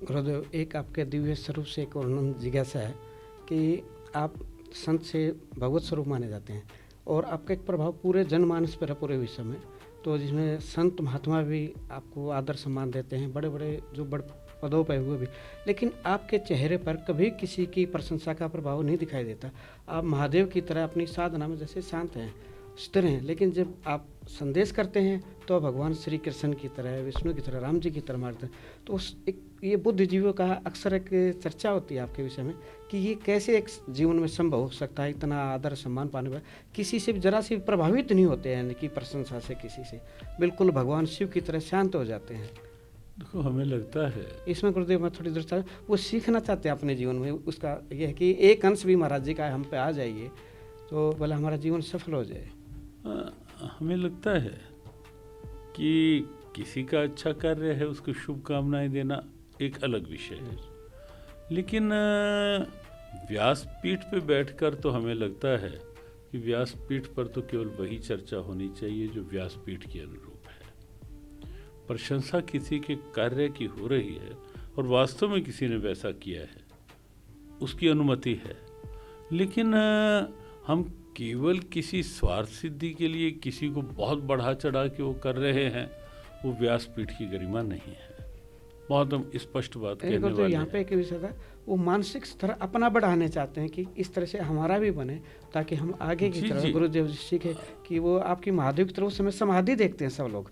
गुरुदेव, एक आपके दिव्य स्वरूप से एक और जिज्ञासा है कि आप संत से भगवत स्वरूप माने जाते हैं और आपका एक प्रभाव पूरे जनमानस पर है, पूरे विश्व में। तो जिसमें संत महात्मा भी आपको आदर सम्मान देते हैं, बड़े बड़े जो बड़े पदों पर हुए भी, लेकिन आपके चेहरे पर कभी किसी की प्रशंसा का प्रभाव नहीं दिखाई देता। आप महादेव की तरह अपनी साधना में जैसे शांत हैं, स्थिर हैं, लेकिन जब आप संदेश करते हैं तो भगवान श्री कृष्ण की तरह, विष्णु की तरह, राम जी की तरह मारते हैं। तो उस एक ये बुद्धिजीवियों का अक्सर एक चर्चा होती है आपके विषय में कि ये कैसे एक जीवन में संभव हो सकता है, इतना आदर सम्मान पाने पर किसी से भी जरा से प्रभावित नहीं होते हैं, कि प्रशंसा से किसी से, बिल्कुल भगवान शिव की तरह शांत हो जाते हैं। देखो, हमें लगता है इसमें गुरुदेव मैं थोड़ी देर वो सीखना चाहते हैं अपने जीवन में, उसका यह है कि एक अंश भी महाराज जी का हम पे आ जाइए तो बोला हमारा जीवन सफल हो जाए। हमें लगता है कि किसी का अच्छा कार्य है, उसको शुभकामनाएं देना एक अलग विषय है, लेकिन व्यासपीठ पे बैठकर तो हमें लगता है कि व्यासपीठ पर तो केवल वही चर्चा होनी चाहिए जो व्यासपीठ के अनुरूप है। प्रशंसा किसी के कार्य की हो रही है और वास्तव में किसी ने वैसा किया है, उसकी अनुमति है, लेकिन हम केवल किसी स्वार्थ सिद्धि के लिए किसी को बहुत बढ़ा चढ़ा के वो कर रहे हैं, वो व्यासपीठ की गरिमा नहीं है। बहुत हम स्पष्ट बात कहने वाले हैं। यहाँ पे एक विषय था, वो मानसिक स्तर अपना बढ़ाने चाहते हैं कि इस तरह से हमारा भी बने, ताकि हम आगे की तरफ गुरुदेव जी सीखे कि वो आपकी महादेव की तरफ उस समय समाधि देखते हैं सब लोग।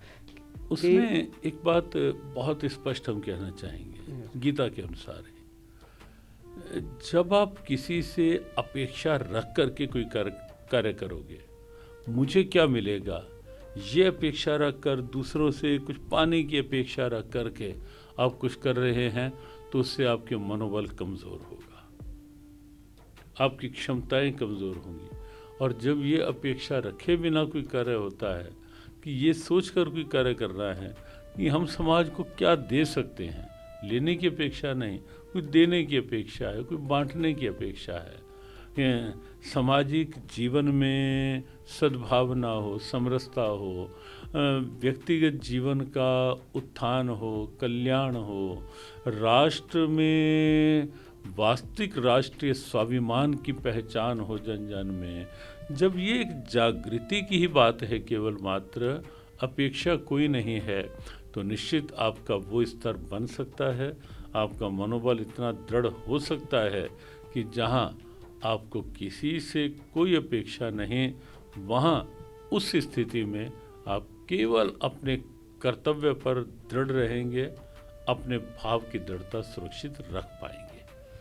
उसमें एक बात बहुत स्पष्ट हम कहना चाहेंगे, गीता के अनुसार है, जब आप किसी से अपेक्षा रख करके कोई कार्य करोगे, मुझे क्या मिलेगा, ये अपेक्षा रख कर, दूसरों से कुछ पाने की अपेक्षा रख करके आप कुछ कर रहे हैं, तो उससे आपके मनोबल कमज़ोर होगा, आपकी क्षमताएं कमज़ोर होंगी। और जब ये अपेक्षा रखे बिना कोई कार्य होता है कि ये सोचकर कोई कार्य कर रहा है कि हम समाज को क्या दे सकते हैं, लेने की अपेक्षा नहीं, कोई देने की अपेक्षा है, कोई बांटने की अपेक्षा है, सामाजिक जीवन में सद्भावना हो, समरसता हो, व्यक्तिगत जीवन का उत्थान हो, कल्याण हो, राष्ट्र में वास्तविक राष्ट्रीय स्वाभिमान की पहचान हो जन जन में, जब ये एक जागृति की ही बात है, केवल मात्र अपेक्षा कोई नहीं है, तो निश्चित आपका वो स्तर बन सकता है, आपका मनोबल इतना दृढ़ हो सकता है कि जहाँ आपको किसी से कोई अपेक्षा नहीं, वहाँ उस स्थिति में आप केवल अपने कर्तव्य पर दृढ़ रहेंगे, अपने भाव की दृढ़ता सुरक्षित रख पाएंगे।